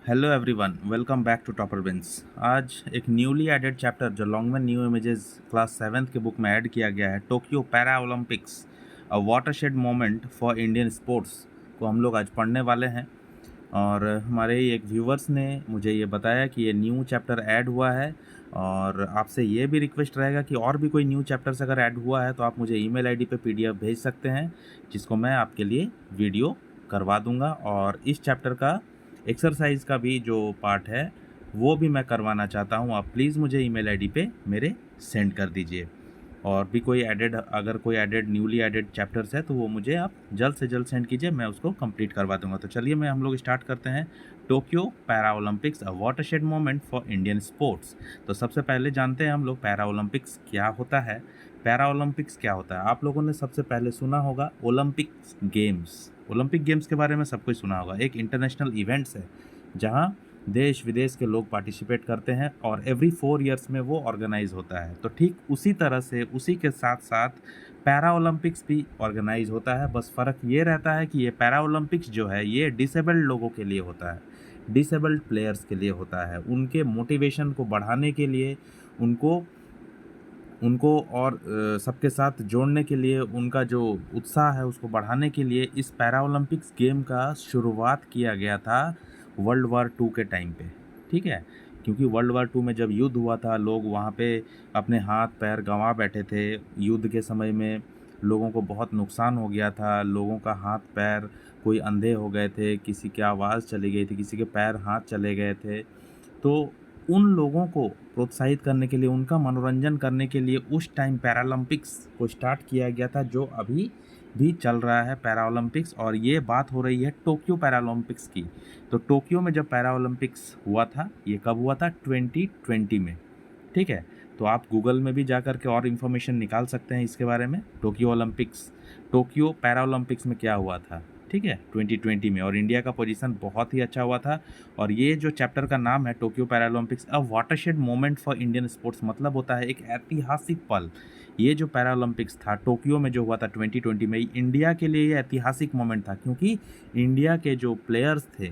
Hello everyone, welcome back to topper bench. आज एक newly added chapter जो Longman new images class 7th के book में add किया गया है, Tokyo Paralympics a watershed moment for Indian sports को हम लोग आज पढ़ने वाले हैं। और हमारे ही एक व्यूवर्स ने मुझे ये बताया कि ये न्यू चैप्टर ऐड हुआ है, और आपसे ये भी रिक्वेस्ट रहेगा कि और भी कोई न्यू चैप्टर्स अगर ऐड हुआ है तो आप मुझे ईमेल आईडी पे पीडीएफ भेज सकते हैं, जिसको मैं आपके लिए वीडियो करवा दूंगा। और इस चैप्टर का एक्सरसाइज का भी जो पार्ट है वो भी मैं करवाना चाहता हूँ। आप प्लीज़ मुझे ईमेल आईडी पे मेरे सेंड कर दीजिए। और भी कोई अगर कोई न्यूली एडेड चैप्टर्स है तो वो मुझे आप जल्द से जल्द सेंड कीजिए, मैं उसको कंप्लीट करवा दूंगा। तो चलिए हम लोग स्टार्ट करते हैं। Tokyo Paralympics a watershed moment for Indian sports. तो सबसे पहले जानते हैं हम लोग पैरा ओलंपिक्स क्या होता है। पैरा ओलंपिक्स क्या होता है, आप लोगों ने सबसे पहले सुना होगा ओलंपिक्स गेम्स। ओलंपिक गेम्स के बारे में सब कुछ सुना होगा। एक इंटरनेशनल इवेंट्स है जहाँ देश विदेश के लोग पार्टिसिपेट करते हैं और एवरी 4 ईयर्स में वो ऑर्गेनाइज होता है। तो ठीक उसी तरह से उसी के साथ साथ पैरा ओलंपिक्स भी ऑर्गेनाइज होता है। बस फ़र्क ये रहता है कि ये पैरा ओलंपिक्स जो है ये डिसेबल्ड लोगों के लिए होता है, डिसेबल्ड प्लेयर्स के लिए होता है। उनके मोटिवेशन को बढ़ाने के लिए, उनको उनको और सबके साथ जोड़ने के लिए, उनका जो उत्साह है उसको बढ़ाने के लिए इस पैरा ओलंपिक्स गेम का शुरुआत किया गया था वर्ल्ड वार टू के टाइम पे। ठीक है, क्योंकि वर्ल्ड वार टू में जब युद्ध हुआ था, लोग वहाँ पे अपने हाथ पैर गंवा बैठे थे। युद्ध के समय में लोगों को बहुत नुकसान हो गया था, लोगों का हाथ पैर, कोई अंधे हो गए थे, किसी की आवाज़ चली गई थी, किसी के पैर हाथ चले गए थे। तो उन लोगों को प्रोत्साहित करने के लिए, उनका मनोरंजन करने के लिए उस टाइम पैरालंपिक्स को स्टार्ट किया गया था, जो अभी भी चल रहा है पैरा ओलंपिक्स। और ये बात हो रही है टोक्यो पैरालंपिक्स की। तो टोक्यो में जब पैरा ओलंपिक्स हुआ था, ये कब हुआ था? 2020 में। ठीक है, तो आप गूगल में भी जा कर के और इन्फॉर्मेशन निकाल सकते हैं इसके बारे में। टोक्यो पैरा ओलंपिक्स में क्या हुआ था, ठीक है, 2020 में। और इंडिया का पोजीशन बहुत ही अच्छा हुआ था। और ये जो चैप्टर का नाम है Tokyo Paralympics a watershed moment for Indian sports, मतलब होता है एक ऐतिहासिक पल। ये जो पैरालंपिक्स था टोक्यो में जो हुआ था 2020 में, इंडिया के लिए ये ऐतिहासिक मोमेंट था, क्योंकि इंडिया के जो प्लेयर्स थे,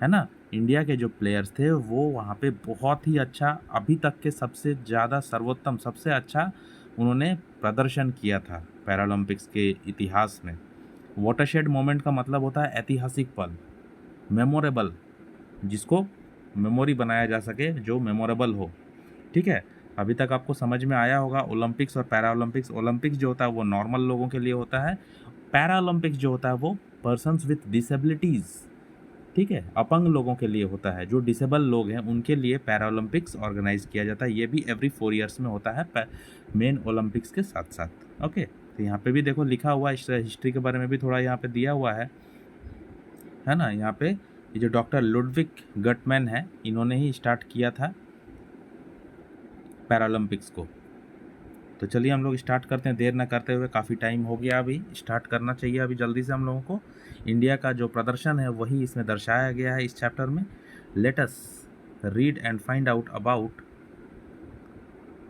है ना, इंडिया के जो प्लेयर्स थे वो वहाँ पे बहुत ही अच्छा, अभी तक के सबसे ज़्यादा सर्वोत्तम, सबसे अच्छा उन्होंने प्रदर्शन किया था पैरालंपिक्स के इतिहास में। वाटरशेड मोमेंट का मतलब होता है ऐतिहासिक पल, मेमोरेबल, जिसको मेमोरी बनाया जा सके, जो मेमोरेबल हो। ठीक है, अभी तक आपको समझ में आया होगा ओलंपिक्स और पैरा ओलंपिक्स। ओलंपिक्स जो होता है वो नॉर्मल लोगों के लिए होता है, पैरा ओलंपिक्स जो होता है वो पर्सन्स विथ डिसेबिलिटीज़, ठीक है, अपंग लोगों के लिए होता है। जो डिसेबल लोग हैं उनके लिए पैरा ओलंपिक्स ऑर्गेनाइज किया जाता है। ये भी एवरी 4 ईयर्स में होता है मेन ओलंपिक्स के साथ साथ। ओके, तो यहाँ पे भी देखो लिखा हुआ है, हिस्ट्री के बारे में भी थोड़ा यहाँ पे दिया हुआ है ना। यहाँ पे ये जो डॉक्टर लुडविग गटमैन है, इन्होंने ही स्टार्ट किया था पैरालंपिक्स को। तो चलिए हम लोग स्टार्ट करते हैं, देर ना करते हुए, काफ़ी टाइम हो गया, अभी स्टार्ट करना चाहिए अभी जल्दी से हम लोगों को। इंडिया का जो प्रदर्शन है वही इसमें दर्शाया गया है इस चैप्टर में। Let us read and find out about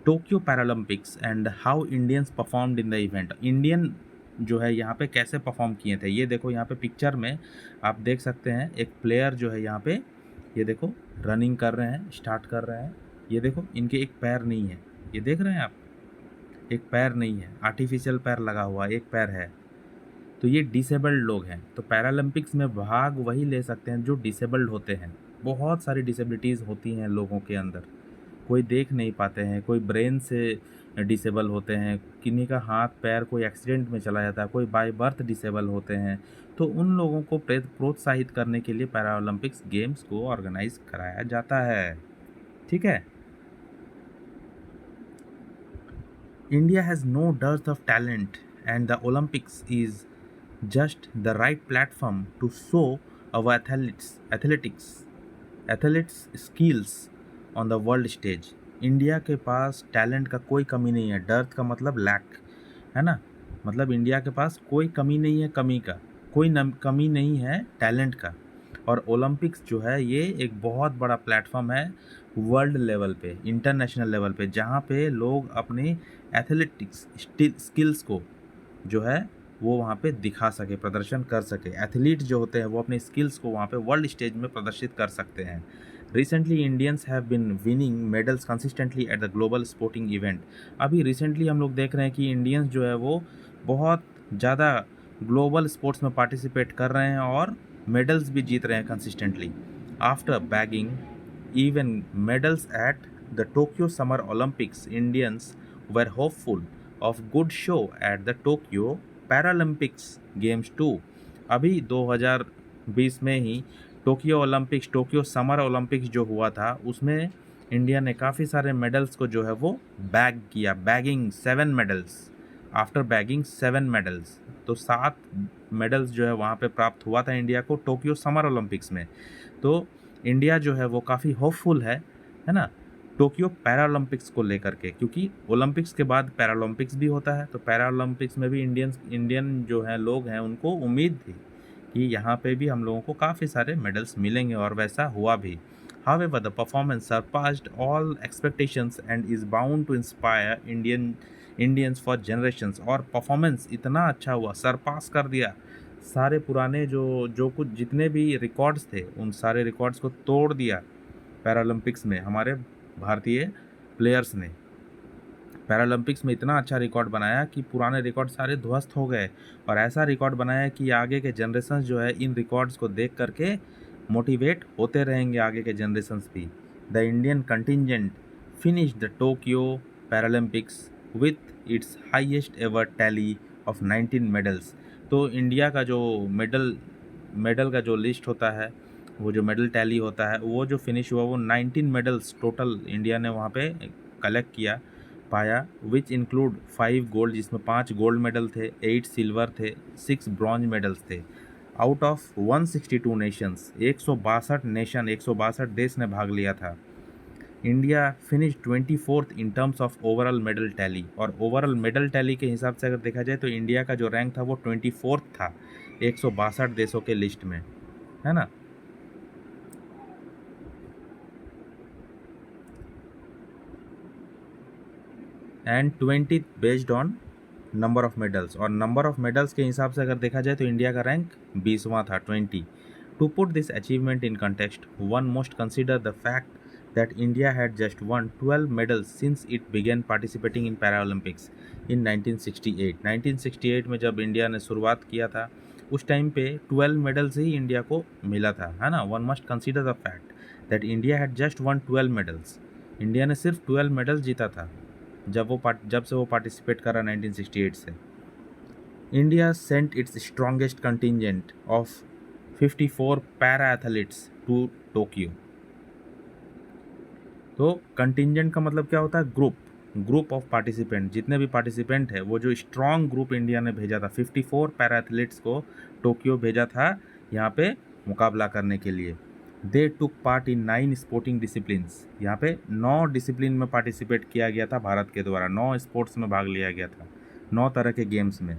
Tokyo Paralympics and how Indians performed in the event. Indian जो है यहाँ पे कैसे परफॉर्म किए थे, ये देखो यहाँ पे पिक्चर में आप देख सकते हैं। एक प्लेयर जो है यहाँ पे, ये देखो, रनिंग कर रहे हैं, स्टार्ट कर रहे हैं। ये देखो इनके एक पैर नहीं है, ये देख रहे हैं आप, एक पैर नहीं है, आर्टिफिशियल पैर लगा हुआ, एक पैर है। तो ये डिसेबल्ड लोग हैं। तो पैरालंपिक्स में भाग वही ले सकते हैं जो डिसेबल्ड होते हैं। बहुत सारी डिसेबिलिटीज़ होती हैं लोगों के अंदर, कोई देख नहीं पाते हैं, कोई ब्रेन से डिसेबल होते हैं, किन्हीं का हाथ पैर कोई एक्सीडेंट में चला जाता है, कोई बाय बर्थ डिसेबल होते हैं। तो उन लोगों को प्रोत्साहित करने के लिए पैरालंपिक्स गेम्स को ऑर्गेनाइज कराया जाता है। ठीक है, India has no dearth of talent, and the Olympics is just the right platform to show our athletes skills on the world stage। India के पास टैलेंट का कोई कमी नहीं है। डर्थ का मतलब लैक, है ना, मतलब इंडिया के पास कोई कमी नहीं है, कमी का कोई कमी नहीं है टैलेंट का। और ओलंपिक्स जो है ये एक बहुत बड़ा प्लेटफॉर्म है वर्ल्ड लेवल पे, इंटरनेशनल लेवल पे, जहाँ पे लोग अपनी एथलेटिक्स स्किल्स को जो है वो वहाँ पे दिखा सके, प्रदर्शन कर सके। एथलीट जो होते हैं वो अपने स्किल्स को वहाँ पे वर्ल्ड स्टेज में प्रदर्शित कर सकते हैं। Recently Indians have been winning medals consistently at the global sporting event. अभी रिसेंटली हम लोग देख रहे हैं कि इंडियंस जो है वो बहुत ज़्यादा ग्लोबल स्पोर्ट्स में पार्टिसिपेट कर रहे हैं और मेडल्स भी जीत रहे हैं consistently. After bagging even medals at the Tokyo Summer Olympics, Indians were hopeful of good show at the Tokyo Paralympics Games too. अभी 2020 में ही टोक्यो समर ओलंपिक्स जो हुआ था उसमें इंडिया ने काफ़ी सारे मेडल्स को जो है वो बैग किया, bagging 7 medals, after bagging 7 medals. तो 7 मेडल्स जो है वहाँ पे प्राप्त हुआ था इंडिया को टोक्यो समर ओलंपिक्स में। तो इंडिया जो है वो काफ़ी होपफुल है ना, टोक्यो पैरालंपिक्स को लेकर के, क्योंकि ओलंपिक्स के बाद पैरालंपिक्स भी होता है। तो पैरालंपिक्स में भी इंडियन जो है लोग हैं उनको उम्मीद थी कि यहाँ पे भी हम लोगों को काफ़ी सारे मेडल्स मिलेंगे और वैसा हुआ भी। However, the performance surpassed all expectations and is bound to inspire Indians for generations. और परफॉर्मेंस इतना अच्छा हुआ, सरपास कर दिया सारे पुराने जो जो कुछ जितने भी रिकॉर्ड्स थे उन सारे रिकॉर्ड्स को तोड़ दिया पैरालंपिक्स में हमारे भारतीय प्लेयर्स ने। पैरालंपिक्स में इतना अच्छा रिकॉर्ड बनाया कि पुराने रिकॉर्ड सारे ध्वस्त हो गए और ऐसा रिकॉर्ड बनाया कि आगे के जनरेशन्स जो है इन रिकॉर्ड्स को देख करके मोटिवेट होते रहेंगे, आगे के जनरेशन्स भी। The Indian contingent finish the Tokyo Paralympics with its highest ever tally of 19 medals. तो इंडिया का जो मेडल का जो लिस्ट होता है, वो जो मेडल टैली होता है, वो जो फिनिश हुआ वो 19 मेडल्स टोटल इंडिया ने वहाँ पे कलेक्ट किया, पाया, विच इंक्लूड 5 गोल्ड, जिसमें 5 गोल्ड मेडल थे, 8 सिल्वर थे, 6 ब्रॉन्ज मेडल्स थे। आउट ऑफ 162 नेशंस, 162 नेशन, 162 देश ने भाग लिया था। India finish 24th in terms of overall medal tally. और ओवरऑल मेडल टैली के हिसाब से अगर देखा जाए तो इंडिया का जो रैंक था वो 24th था 162 देशों के लिस्ट में, है ना। And 20 based on number of medals. और नंबर ऑफ मेडल्स के हिसाब से अगर देखा जाए तो इंडिया का रैंक 20वां था, 20। To put this achievement in context, one must consider the fact that India had just won 12 medals since it began participating in Paralympics in 1968। 1968 में जब इंडिया ने शुरुआत किया था उस टाइम पे 12 मेडल्स ही इंडिया को मिला था, है ना। One must consider the fact that India had just one 12 medals. India ने सिर्फ 12 मेडल्स जीता था जब से वो पार्टिसिपेट करा 1968 से। India sent its strongest contingent of 54 para athletes to Tokyo. तो कंटिजेंट का मतलब क्या होता है, ग्रुप ऑफ पार्टिसिपेंट, जितने भी पार्टिसिपेंट है वो जो स्ट्रॉन्ग ग्रुप इंडिया ने भेजा था, 54 पैरा एथलीट्स को टोक्यो भेजा था यहाँ पे मुकाबला करने के लिए। They took part in 9 sporting disciplines. यहाँ पे 9 डिसिप्लिन में पार्टिसिपेट किया गया था भारत के द्वारा, 9 स्पोर्ट्स में भाग लिया गया था, 9 तरह के गेम्स में,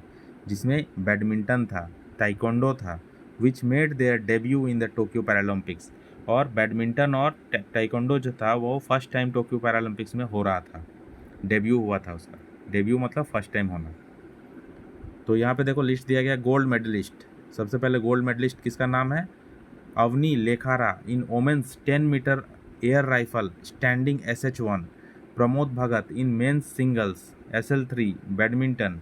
जिसमें बैडमिंटन था, ताइक्वांडो था, which made their debut in the Tokyo Paralympics. और बैडमिंटन और ताइक्वांडो जो था वो फर्स्ट टाइम टोक्यो पैरालंपिक्स में हो रहा था, डेब्यू हुआ था उसका। डेब्यू मतलब फर्स्ट टाइम होना। तो यहाँ पे देखो लिस्ट दिया गया गोल्ड मेडलिस्ट। सबसे पहले गोल्ड मेडलिस्ट किसका नाम है, Avani Lekhara in women's 10 metre air rifle standing SH1। Pramod Bhagat in men's singles SL3 badminton,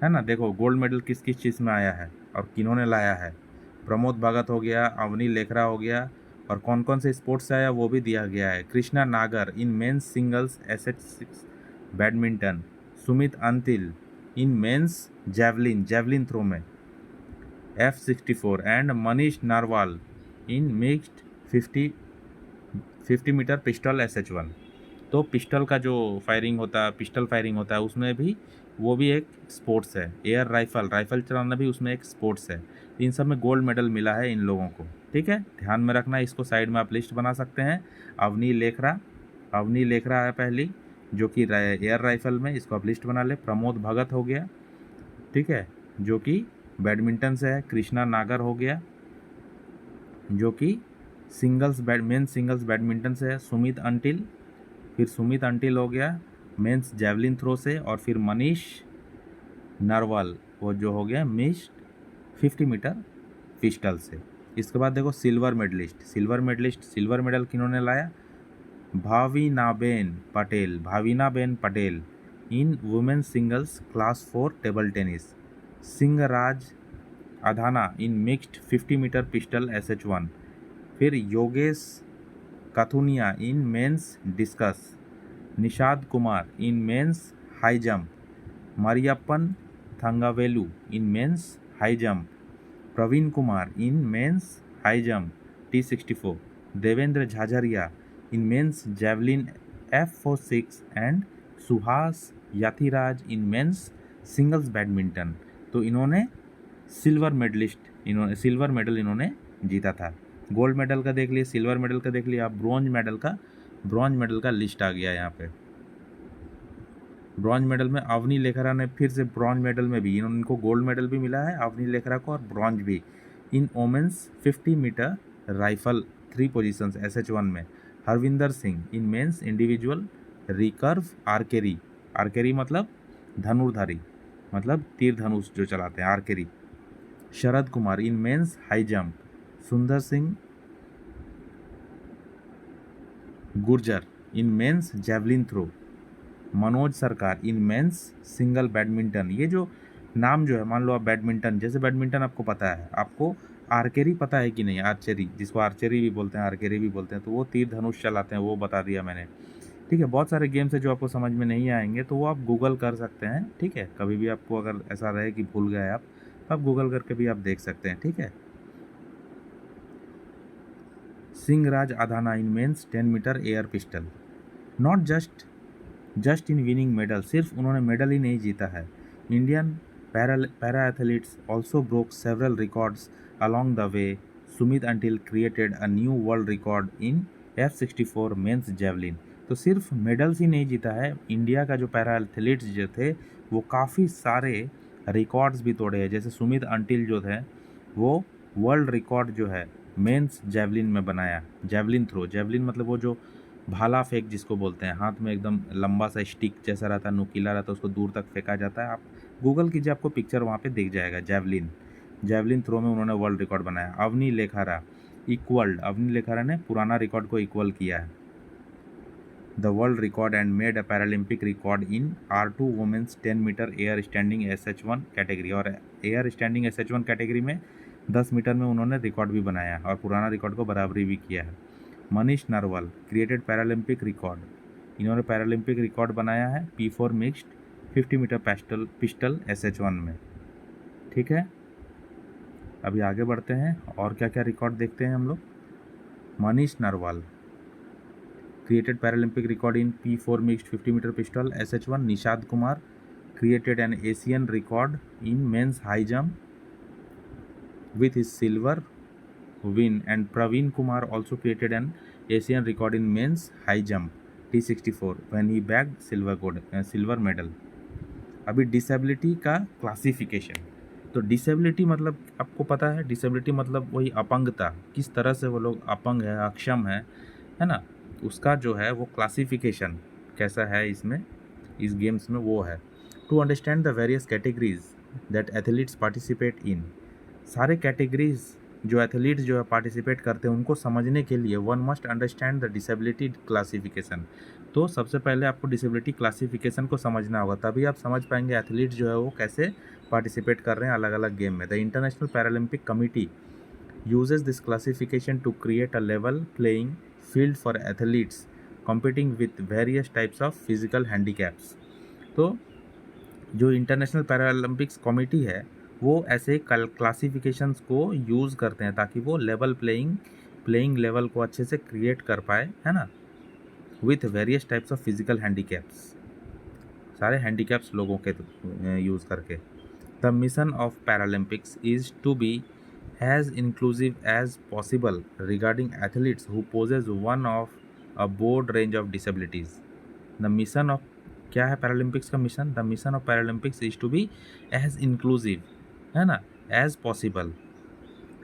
है ना। देखो गोल्ड मेडल किस किस चीज़ में आया है और किन्होंने लाया है। प्रमोद भगत हो गया, अवनी लेखरा हो गया, और कौन कौन से स्पोर्ट्स से आया वो भी दिया गया है। Krishna Nagar in men's singles SH6 badminton, Sumit Antil in men's javelin throw में F64, and Manish Narwal in mixed 50 metre pistol SH1। तो पिस्टल का जो पिस्टल फायरिंग होता है उसमें भी वो भी एक स्पोर्ट्स है। एयर राइफल चलाना भी उसमें एक स्पोर्ट्स है। इन सब में गोल्ड मेडल मिला है इन लोगों को, ठीक है, ध्यान में रखना। इसको साइड में आप लिस्ट बना सकते हैं। अवनी लेखरा है पहली, जो कि एयर राइफल में, इसको आप लिस्ट बना ले। प्रमोद भगत हो गया, ठीक है, जो कि बैडमिंटन से है। कृष्णा नागर हो गया जो कि मेन सिंगल्स बैडमिंटन से है। सुमित अंटिल हो गया मेंस जेवलिन थ्रो से। और फिर मनीष नरवाल वो जो हो गया मिक्स्ड 50 मीटर पिस्टल से। इसके बाद देखो सिल्वर मेडलिस्ट, सिल्वर मेडल किन्होंने लाया? Bhavinaben Patel in women singles class 4 table tennis. Singhraj Adhana in mixed 50 metre pistol SH1। फिर Yogesh Kathuniya in men's discus. Nishad Kumar in men's high jump. Mariyappan Thangavelu in men's high jump. Praveen Kumar in men's high jump T64। Devendra Jhajharia in men's javelin F46 and Suhas Yathiraj in men's singles badminton. तो इन्होंने silver medal इन्होंने जीता था। Gold medal का देख लिए, silver medal का देख लिया, आप ब्रॉन्ज मेडल का लिस्ट आ गया यहाँ पे। ब्रॉन्ज मेडल में अवनी लेखरा ने फिर से ब्रॉन्ज मेडल में भी इनको गोल्ड मेडल भी मिला है अवनी लेखरा को, और ब्रॉन्ज भी in women's 50 metre rifle 3 positions SH1 में। Harvinder Singh in men's individual recurve archery मतलब धनुर्धारी, मतलब तीर धनुष जो चलाते हैं, archery. Sharad Kumar in men's high jump. Sundar Singh Gurjar in men's javelin throw. Manoj Sarkar in men's single badminton. ये जो नाम जो है, मान लो आप बैडमिंटन, जैसे बैडमिंटन आपको पता है, आपको आर्चरी पता है कि नहीं? आर्चरी, जिसको आर्चरी भी बोलते हैं, आर्चरी भी बोलते हैं, तो वो तीर धनुष चलाते हैं, वो बता दिया मैंने। ठीक है, बहुत सारे गेम्स है जो आपको समझ में नहीं आएंगे तो वो आप गूगल कर सकते हैं। ठीक है, कभी भी आपको अगर ऐसा रहे कि भूल गए आप, तो आप गूगल करके भी आप देख सकते हैं। ठीक है। Singhraj Adhana in men's 10 metre air pistol. Not just in winning medal, सिर्फ उन्होंने मेडल ही नहीं जीता है। Indian para athletes also broke several records along the way. Sumit Antil created a new world record in F64 men's javelin. तो सिर्फ मेडल्स ही नहीं जीता है, इंडिया का जो पैरा एथलीट्स जो थे वो काफ़ी सारे रिकॉर्ड्स भी तोड़े हैं। जैसे सुमित अंटिल जो थे वो वर्ल्ड रिकॉर्ड जो है मेंस जेवलिन में बनाया। जेवलिन थ्रो, जेवलिन मतलब वो जो भाला फेंक जिसको बोलते हैं, हाथ में एकदम लंबा सा स्टिक जैसा रहता है, नुकीला रहता है, उसको दूर तक फेंका जाता है। आप गूगल कीजिए, आपको पिक्चर वहाँ पे दिख जाएगा। जेवलिन थ्रो में उन्होंने वर्ल्ड रिकॉर्ड बनाया। अवनी लेखारा ने पुराना रिकॉर्ड को इक्वल किया है, the world record, and made a Paralympic record in R2 women's 10 metre air standing SH1 category. और एयर स्टैंडिंग SH1 कैटेगरी में 10 मीटर में उन्होंने रिकॉर्ड भी बनाया और पुराना रिकॉर्ड को बराबरी भी किया है। Manish Narwal created Paralympic record, इन्होंने पैरालंपिक रिकॉर्ड बनाया है P4 mixed 50 metre pistol SH1 में। ठीक है, अभी आगे बढ़ते हैं और क्या क्या रिकॉर्ड देखते हैं हम लोग। Manish Narwal created Paralympic record in P4 mixed 50 metre pistol SH1। Nishad Kumar created an Asian record in men's high jump with his silver win, and Praveen Kumar also created an Asian record in men's high jump T64 when he bagged silver medal। अभी disability का classification. तो disability मतलब आपको पता है, disability मतलब वही अपंगता, किस तरह से वो लोग अपंग है, अक्षम है ना, उसका जो है वो क्लासिफिकेशन कैसा है इसमें, इस गेम्स में वो है। To understand the various categories that athletes participate in. सारे कैटेगरीज जो एथलीट्स जो है पार्टिसिपेट करते हैं उनको समझने के लिए one must understand the disability classification. तो सबसे पहले आपको डिसेबिलिटी क्लासिफिकेशन को समझना होगा, तभी आप समझ पाएंगे एथलीट्स जो है वो कैसे पार्टिसिपेट कर रहे हैं अलग अलग गेम में। The international Paralympic committee uses this classification to create a level playing field for athletes competing with various types of physical handicaps। तो जो इंटरनेशनल पैरालंपिक्स कमेटी है वो ऐसे क्लासिफिकेशंस को यूज़ करते हैं ताकि वो लेवल प्लेइंग लेवल को अच्छे से क्रिएट कर पाए, है ना, with various types of physical handicaps, सारे हैंडीकैप्स लोगों के यूज़ करके। The mission of Paralympics is to be as inclusive as possible regarding athletes who possess one of a broad range of disabilities। The mission of क्या है Paralympics का मिशन? The mission of Paralympics is to be as inclusive, है ना, as possible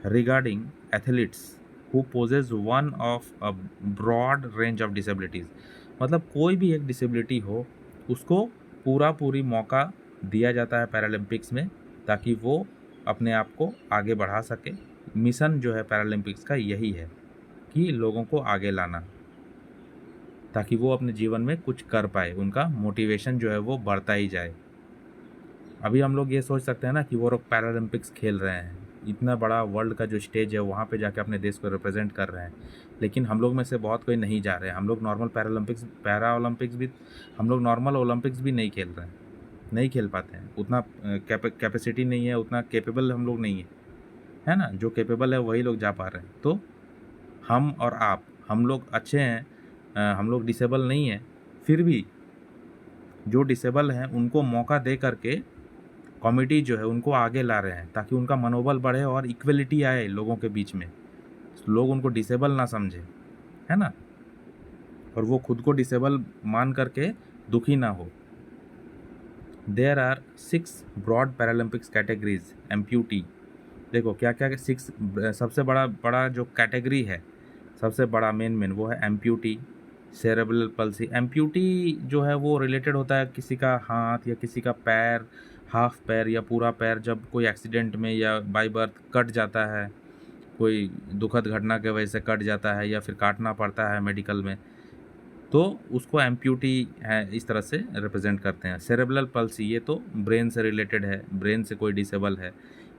regarding athletes who possess one of a broad range of disabilities. मतलब कोई भी एक डिसेबिलिटी हो उसको पूरी मौका दिया जाता है पैरालंपिक्स में, ताकि वो अपने आप को आगे बढ़ा सके। मिशन जो है पैरालंपिक्स का यही है कि लोगों को आगे लाना, ताकि वो अपने जीवन में कुछ कर पाए, उनका मोटिवेशन जो है वो बढ़ता ही जाए। अभी हम लोग ये सोच सकते हैं ना कि वो लोग पैरालंपिक्स खेल रहे हैं, इतना बड़ा वर्ल्ड का जो स्टेज है वहाँ पे जाके अपने देश को रिप्रेजेंट कर रहे हैं, लेकिन हम लोग में से बहुत कोई नहीं जा रहे हैं। हम लोग नॉर्मल पैरा ओलंपिक्स भी, हम लोग नॉर्मल ओलंपिक्स भी नहीं खेल रहे हैं, नहीं खेल पाते हैं। उतना कैपेसिटी नहीं है, उतना कैपेबल हम लोग नहीं है ना। जो कैपेबल है वही लोग जा पा रहे हैं। तो हम और आप, हम लोग अच्छे हैं, हम लोग डिसेबल नहीं हैं, फिर भी जो डिसेबल हैं उनको मौका दे करके कमिटी जो है उनको आगे ला रहे हैं, ताकि उनका मनोबल बढ़े और इक्वलिटी आए लोगों के बीच में, लोग उनको डिसेबल ना समझे, है ना, और वो खुद को डिसेबल मान करके दुखी ना हो। There are 6 broad Paralympics categories amputee. देखो क्या क्या 6 सबसे बड़ा बड़ा जो कैटेगरी है, सबसे बड़ा मेन वो है एम्प्यूटी, सेरेब्रल पल्सी। एम्प्यूटी जो है वो रिलेटेड होता है किसी का हाथ या किसी का पैर, हाफ पैर या पूरा पैर, जब कोई एक्सीडेंट में या बाय बर्थ कट जाता है, कोई दुखद घटना की वजह से कट जाता है या फिर काटना पड़ता है मेडिकल में, तो उसको एम्प्यूटी है इस तरह से रिप्रेजेंट करते हैं। सेरेब्रल पल्सी ये तो ब्रेन से रिलेटेड है, ब्रेन से कोई डिसेबल है।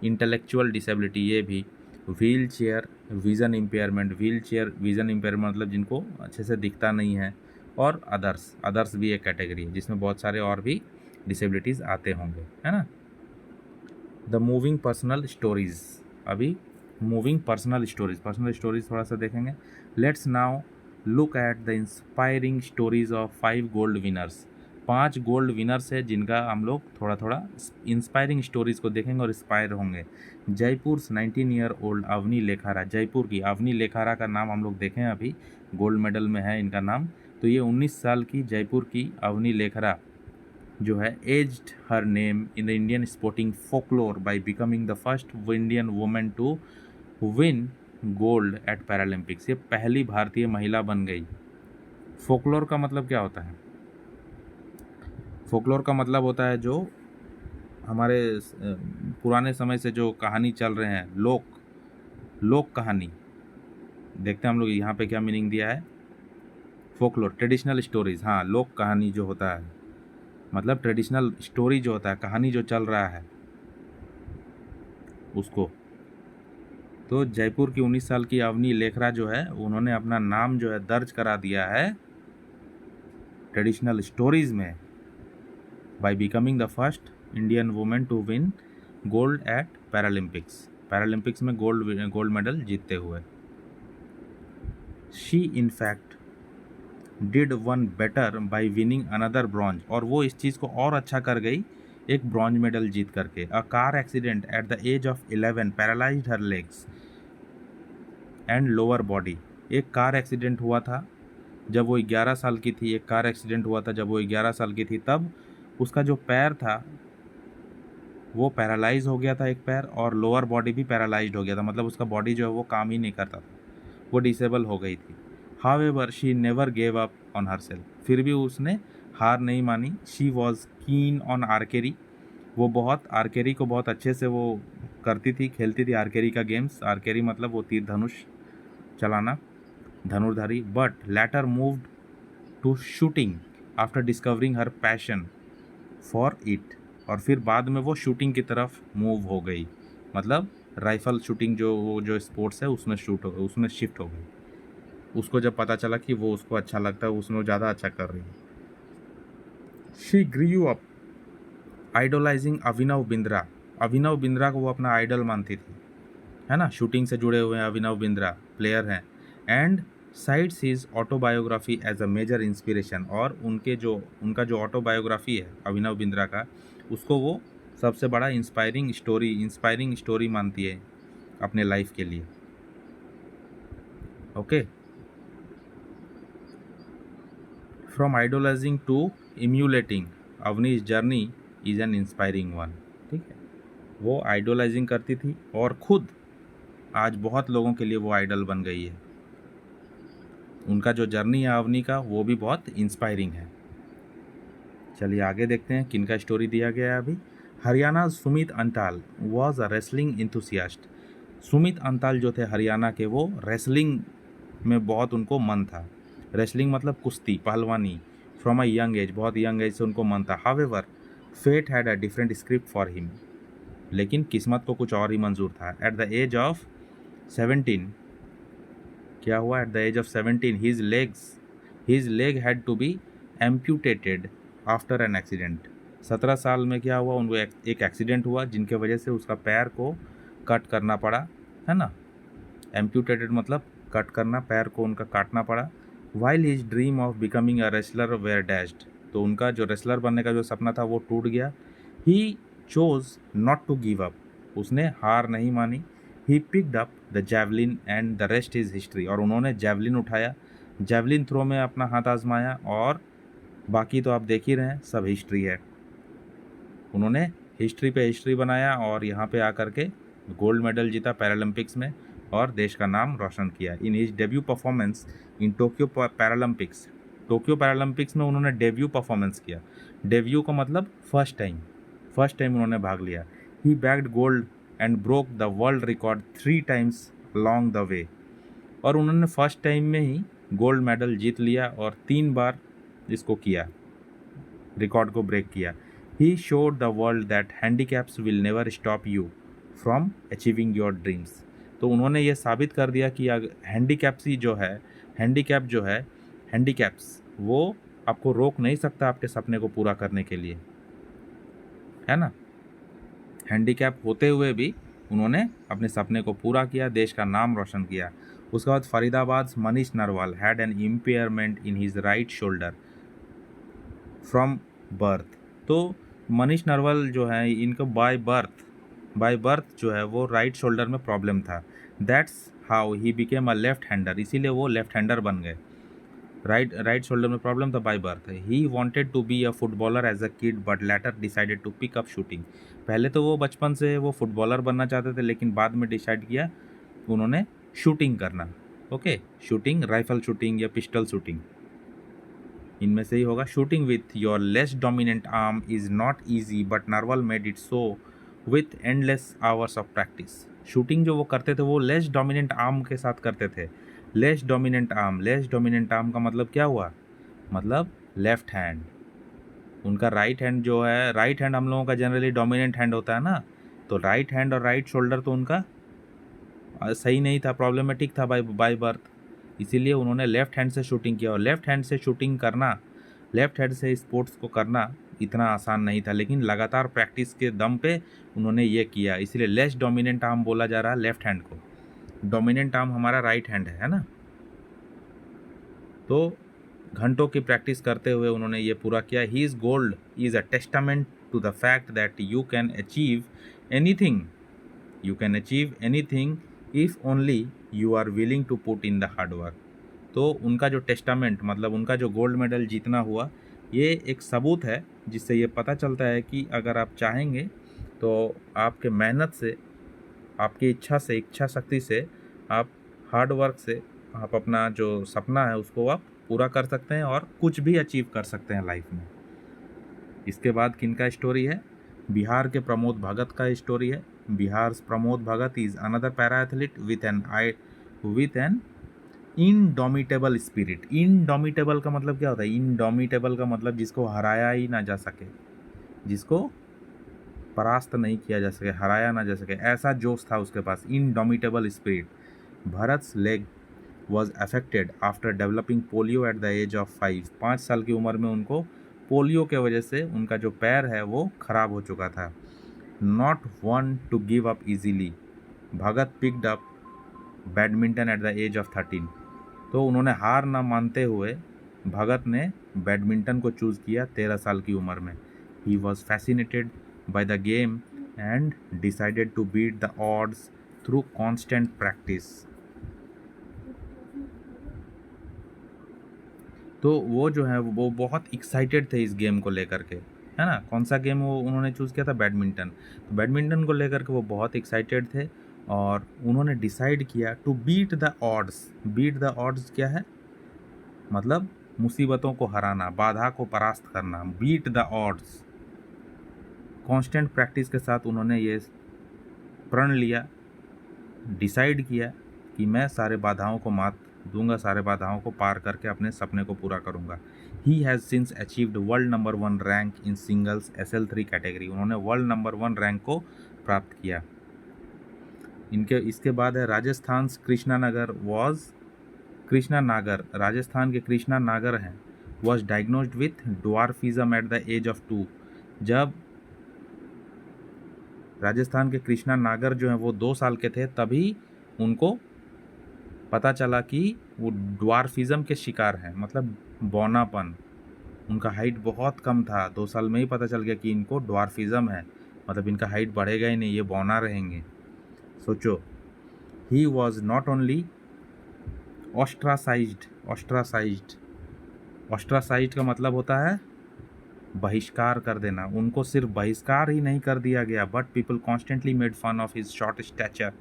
इंटेलेक्चुअल डिसेबिलिटी ये भी। Wheel chair vision impairment, wheel chair vision impairment मतलब जिनको अच्छे से दिखता नहीं है। और अदर्स भी एक कैटेगरी है जिसमें बहुत सारे और भी डिसेबिलिटीज़ आते होंगे, है ना। The moving personal stories. अभी मूविंग पर्सनल स्टोरीज़ थोड़ा सा देखेंगे। Let's now look at the inspiring stories of 5 gold winners. 5 gold winners है जिनका हम लोग थोड़ा थोड़ा इंस्पायरिंग स्टोरीज को देखेंगे और इंस्पायर होंगे। जयपुर 19 ईयर ओल्ड अवनी लेखारा, जयपुर की अवनी लेखारा का नाम हम लोग देखें, अभी गोल्ड मेडल में है इनका नाम। तो ये 19 साल की जयपुर की अवनी लेखरा जो है etched her name in the Indian sporting folklore by becoming the first Indian women to win gold at Paralympics. ये पहली भारतीय महिला बन गई। फोकलोर का मतलब क्या होता है? फोकलोर का मतलब होता है जो हमारे पुराने समय से जो कहानी चल रहे हैं, लोक कहानी। देखते हैं हम लोग यहाँ पे क्या मीनिंग दिया है। फोकलोर ट्रेडिशनल स्टोरीज, हाँ, लोक कहानी जो होता है मतलब ट्रेडिशनल स्टोरी जो होता है, कहानी जो चल रहा है उसको। तो जयपुर की 19 साल की अवनी लेखरा जो है उन्होंने अपना नाम जो है दर्ज करा दिया है ट्रेडिशनल स्टोरीज में by becoming the first Indian women to win gold at Paralympics में गोल्ड मेडल जीतते हुए। She in fact did one better by winning another bronze, और वो इस चीज़ को और अच्छा कर गई एक ब्रॉन्ज मेडल जीत करके। A car accident at the age of 11 paralysed her legs and lower body. एक कार एक्सीडेंट हुआ था जब वो 11 साल की थी, एक कार एक्सीडेंट हुआ था जब वो 11 साल की थी, तब उसका जो पैर था वो पैरालाइज हो गया था, एक पैर, और लोअर बॉडी भी पैरालाइज्ड हो गया था, मतलब उसका बॉडी जो है वो काम ही नहीं करता था, वो डिसेबल हो गई थी। However she never gave up on her self, फिर भी उसने हार नहीं मानी। शी वॉज कीन ऑन आर्केरी, वो बहुत आर्केरी को बहुत अच्छे से वो करती थी, खेलती थी आर्केरी का गेम्स। आर्केरी मतलब वो तीर धनुष चलाना, धनुर्धारी। But later moved to shooting after discovering her passion for it, और फिर बाद में वो शूटिंग की तरफ मूव हो गई, मतलब राइफल शूटिंग जो स्पोर्ट्स है उसमें उसमें शिफ्ट हो गई। उसको जब पता चला कि वो उसको अच्छा लगता है, उसमें ज़्यादा अच्छा कर रही है। She grew up आइडोलाइजिंग Abhinav Bindra को वो अपना आइडल मानती थी, है ना, शूटिंग से जुड़े हुए हैं अभिनव बिंद्रा, प्लेयर हैं। And cites his autobiography as a major inspiration, और उनका जो ऑटोबायोग्राफी है अभिनव बिंद्रा का, उसको वो सबसे बड़ा इंस्पायरिंग स्टोरी मानती है अपने लाइफ के लिए। Okay, from idolising to emulating, Avani's journey is an inspiring one. ठीक है, वो आइडोलाइजिंग करती थी और खुद आज बहुत लोगों के लिए वो आइडल बन गई है। उनका जो जर्नी है अवनी का वो भी बहुत इंस्पायरिंग है। चलिए आगे देखते हैं किन का स्टोरी दिया गया है अभी। Haryana Sumit Antal was a wrestling enthusiast. Sumit Antal जो थे हरियाणा के, वो रेसलिंग में बहुत उनको मन था। रेसलिंग मतलब कुश्ती, पहलवानी। फ्रॉम अ यंग एज, बहुत यंग एज से उनको मन था। However fate had a different script for him, लेकिन किस्मत को कुछ और ही मंजूर था। एट द एज ऑफ 17, क्या हुआ? At the age of 17 his leg had to be amputated after an accident. 17 साल में क्या हुआ? उनको एक एक्सीडेंट हुआ जिनके वजह से उसका पैर को कट करना पड़ा, है ना। एम्प्यूटेटेड मतलब कट करना, पैर को उनका काटना पड़ा। While his dream of becoming a wrestler were dashed, तो उनका जो रेसलर बनने का जो सपना था वो टूट गया। He chose not to give up, उसने हार नहीं मानी। He picked up the javelin and the rest is history, और उन्होंने जैवलिन उठाया, जैवलिन थ्रो में अपना हाथ आजमाया, और बाकी तो आप देख ही रहे हैं, सब हिस्ट्री है। उन्होंने हिस्ट्री पे हिस्ट्री बनाया और यहाँ पे आकर के गोल्ड मेडल जीता पैरालंपिक्स में और देश का नाम रोशन किया। In his debut performance in Tokyo Paralympics, Tokyo Paralympics में उन्होंने डेब्यू परफॉर्मेंस किया। डेब्यू का मतलब फर्स्ट टाइम उन्होंने भाग लिया। He bagged gold and broke the world record 3 times along the way, और उन्होंने फर्स्ट टाइम में ही गोल्ड मेडल जीत लिया और 3 बार इसको किया, रिकॉर्ड को ब्रेक किया। He showed the world that handicaps will never stop you from achieving your dreams, तो उन्होंने ये साबित कर दिया कि हैंडीकैप्स ही जो है, हैंडीकैप्स वो आपको रोक नहीं सकता आपके सपने को पूरा करने के लिए, है ना। हैंडीकैप होते हुए भी उन्होंने अपने सपने को पूरा किया, देश का नाम रोशन किया। उसके बाद Faridabad Manish Narwal had an impairment in his right shoulder from birth, तो मनीष नरवाल जो है, इनको बाय बर्थ जो है वो राइट शोल्डर में प्रॉब्लम था। That's how he became a left hander, इसीलिए वो लेफ्ट हैंडर बन गए। राइट शोल्डर में प्रॉब्लम था by birth. He wanted to be a footballer as a kid but later decided to pick up shooting, पहले तो वो बचपन से वो फुटबॉलर बनना चाहते थे, लेकिन बाद में डिसाइड किया उन्होंने शूटिंग करना। ओके, शूटिंग, राइफल शूटिंग या पिस्टल शूटिंग, इनमें से ही होगा। Shooting with your less dominant arm is not easy but Narwal made it so with endless hours of practice. Shooting जो वो करते थे वो लेस डोमिनेंट आर्म के साथ करते थे। लेस डोमिनेंट आर्म का मतलब क्या हुआ? मतलब लेफ्ट हैंड। उनका राइट हैंड जो है, राइट हैंड हम लोगों का जनरली डोमिनेंट हैंड होता है ना, तो राइट हैंड और राइट शोल्डर तो उनका सही नहीं था, प्रॉब्लमेटिक था बाय बर्थ, इसीलिए उन्होंने लेफ्ट हैंड से शूटिंग किया। और लेफ्ट हैंड से शूटिंग करना, लेफ्ट हैंड से स्पोर्ट्स को करना इतना आसान नहीं था, लेकिन लगातार प्रैक्टिस के दम पे उन्होंने ये किया, इसलिए लेस डोमिनेंट आर्म बोला जा रहा है लेफ्ट हैंड को। डोमिनेंट आर्म हमारा राइट हैंड है ना। तो घंटों की प्रैक्टिस करते हुए उन्होंने ये पूरा किया। He is gold is a testament to the fact that anything you can achieve anything if only you are willing to put in the hard work. तो उनका जो टेस्टामेंट मतलब उनका जो गोल्ड मेडल जीतना हुआ, ये एक सबूत है जिससे ये पता चलता है कि अगर आप चाहेंगे तो आपके मेहनत से, आपकी इच्छा शक्ति से, आप हार्ड वर्क से आप अपना जो सपना है उसको आप पूरा कर सकते हैं और कुछ भी अचीव कर सकते हैं लाइफ में। इसके बाद किन का स्टोरी है? बिहार के प्रमोद भगत का स्टोरी है। Bihar Pramod Bhagat is another para athlete with an indomitable spirit. Indomitable का मतलब क्या होता है? इनडोमिटेबल का मतलब जिसको हराया ही ना जा सके, जिसको परास्त नहीं किया जा सके, हराया ना जा सके, ऐसा जोश था उसके पास, indomitable spirit. Bharat's leg was affected after developing polio at the age of 5। 5 साल की उम्र में उनको पोलियो के वजह से उनका जो पैर है वो खराब हो चुका था। Not one to give up easily, Bhagat picked up badminton at the age of 13। तो उन्होंने हार ना मानते हुए भगत ने बैडमिंटन को चूज़ किया 13 साल की उम्र में। He was fascinated by the game and decided to beat the odds through constant practice. तो वो जो है वो बहुत एक्साइटेड थे इस गेम को लेकर के, है ना। कौन सा गेम वो उन्होंने चूज़ किया था? बैडमिंटन। तो बैडमिंटन को लेकर के वो बहुत एक्साइटेड थे और उन्होंने डिसाइड किया to beat the odds. Beat the odds क्या है? मतलब मुसीबतों को हराना, बाधा को परास्त करना, beat the odds. Constant practice के साथ उन्होंने ये प्रण लिया, डिसाइड किया कि मैं सारे बाधाओं को मात दूंगा, सारे बाधाओं को पार करके अपने सपने को पूरा करूंगा। He has since achieved world number 1 rank in singles SL3 category. उन्होंने वर्ल्ड नंबर 1 रैंक को प्राप्त किया। इसके बाद है राजस्थान कृष्णा नागर, राजस्थान के कृष्णा नागर हैं, was diagnosed with dwarfism at the age of 2। जब राजस्थान के कृष्णा नागर जो हैं वो 2 साल के थे, तभी उनको पता चला कि वो ड्वार्फिज्म के शिकार हैं, मतलब बौनापन। उनका हाइट बहुत कम था, 2 साल में ही पता चल गया कि इनको ड्वार्फिज्म है, मतलब इनका हाइट बढ़ेगा ही नहीं, ये बौना रहेंगे। सोचो, ही वॉज नॉट ओनली ऑस्ट्रासाइज्ड का मतलब होता है बहिष्कार कर देना। उनको सिर्फ बहिष्कार ही नहीं कर दिया गया, but people constantly made fun of his short stature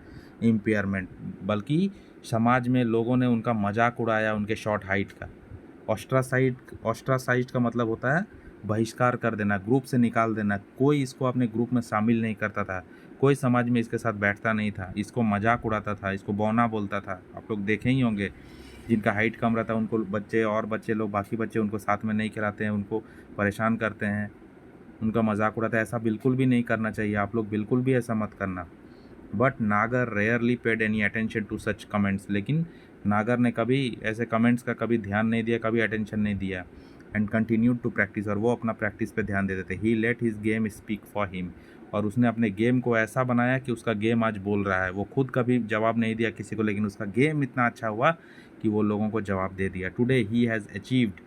impairment, बल्कि समाज में लोगों ने उनका मजाक उड़ाया उनके शॉर्ट हाइट का। ऑस्ट्रासाइज्ड का मतलब होता है बहिष्कार कर देना, ग्रुप से निकाल देना। कोई इसको अपने ग्रुप में शामिल नहीं करता था, कोई समाज में इसके साथ बैठता नहीं था, इसको मजाक उड़ाता था, इसको बौना बोलता था। आप लोग देखे ही होंगे, जिनका हाइट कम रहता है उनको बच्चे लोग बाकी बच्चे उनको साथ में नहीं खिलाते हैं, उनको परेशान करते हैं, उनका मजाक उड़ाता है। ऐसा बिल्कुल भी नहीं करना चाहिए, आप लोग बिल्कुल भी ऐसा मत करना। But Nagar rarely paid any attention to such comments, लेकिन नागर ने कभी ऐसे कमेंट्स का कभी ध्यान नहीं दिया, कभी अटेंशन नहीं दिया। एंड कंटिन्यूड टू प्रैक्टिस, और वो अपना प्रैक्टिस पे ध्यान देते थे। He let his game speak for him, और उसने अपने गेम को ऐसा बनाया कि उसका गेम आज बोल रहा है। वो खुद कभी जवाब नहीं दिया किसी को, लेकिन उसका गेम इतना अच्छा हुआ कि वो लोगों को जवाब दे दिया। Today he has achieved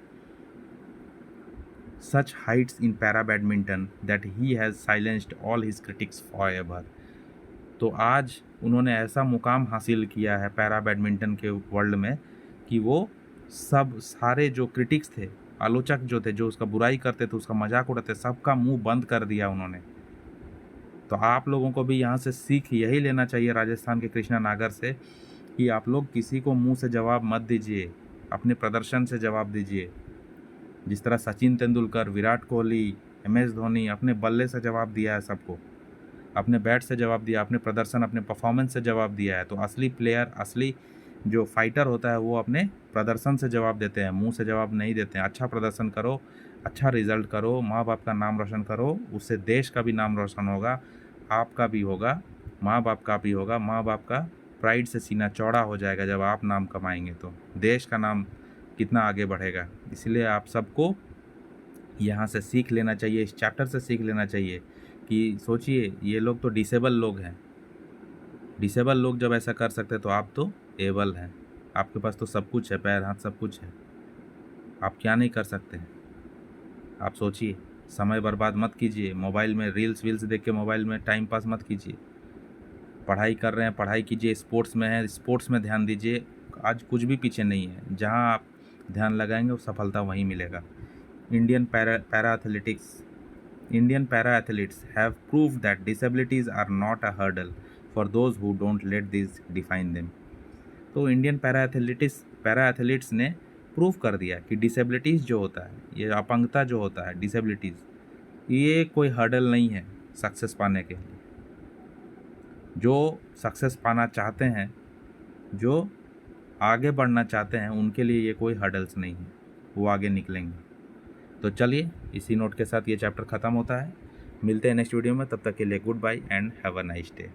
such heights in para badminton that he has silenced all his critics forever। तो आज उन्होंने ऐसा मुकाम हासिल किया है पैरा बैडमिंटन के वर्ल्ड में कि वो सारे जो क्रिटिक्स थे, आलोचक जो थे, जो उसका बुराई करते थे, उसका मजाक उड़ाते, सबका मुंह बंद कर दिया उन्होंने। तो आप लोगों को भी यहाँ से सीख यही लेना चाहिए राजस्थान के कृष्णा नागर से, कि आप लोग किसी को मुंह से जवाब मत दीजिए, अपने प्रदर्शन से जवाब दीजिए। जिस तरह सचिन तेंदुलकर, विराट कोहली, MS धोनी अपने बल्ले से जवाब दिया है सबको, अपने बैट से जवाब दिया, अपने प्रदर्शन, अपने परफॉर्मेंस से जवाब दिया है। तो असली प्लेयर, असली जो फाइटर होता है वो अपने प्रदर्शन से जवाब देते हैं, मुंह से जवाब नहीं देते हैं। अच्छा प्रदर्शन करो, अच्छा रिजल्ट करो, माँ बाप का नाम रोशन करो, उससे देश का भी नाम रोशन होगा, आपका भी होगा, माँ बाप का भी होगा। माँ बाप का प्राइड से सीना चौड़ा हो जाएगा जब आप नाम कमाएंगे, तो देश का नाम कितना आगे बढ़ेगा। इसलिए आप सबको यहाँ से सीख लेना चाहिए, इस चैप्टर से सीख लेना चाहिए कि सोचिए, ये लोग तो डिसेबल लोग हैं, डिसेबल लोग जब ऐसा कर सकते हैं तो आप तो एबल हैं, आपके पास तो सब कुछ है, पैर हाथ सब कुछ है, आप क्या नहीं कर सकते हैं। आप सोचिए, समय बर्बाद मत कीजिए, मोबाइल में रील्स वील्स देख के मोबाइल में टाइम पास मत कीजिए। पढ़ाई कर रहे हैं, पढ़ाई कीजिए, स्पोर्ट्स में है, स्पोर्ट्स में ध्यान दीजिए। आज कुछ भी पीछे नहीं है, जहाँ आप ध्यान लगाएंगे वो सफलता वहीं मिलेगा। Indian para athletes have proved that disabilities are not a hurdle for those who don't let these define them। तो इंडियन पैरा एथलीट्स ने प्रूव कर दिया कि डिसेबिलिटीज़ जो होता है, ये अपंगता जो होता है, डिसेबिलिटीज़, ये कोई हर्डल नहीं है सक्सेस पाने के लिए। जो सक्सेस पाना चाहते हैं, जो आगे बढ़ना चाहते हैं, उनके लिए ये कोई हर्डल्स नहीं है, वो आगे निकलेंगे। तो चलिए, इसी नोट के साथ ये चैप्टर ख़त्म होता है। मिलते हैं नेक्स्ट वीडियो में, तब तक के लिए goodbye and have a nice day.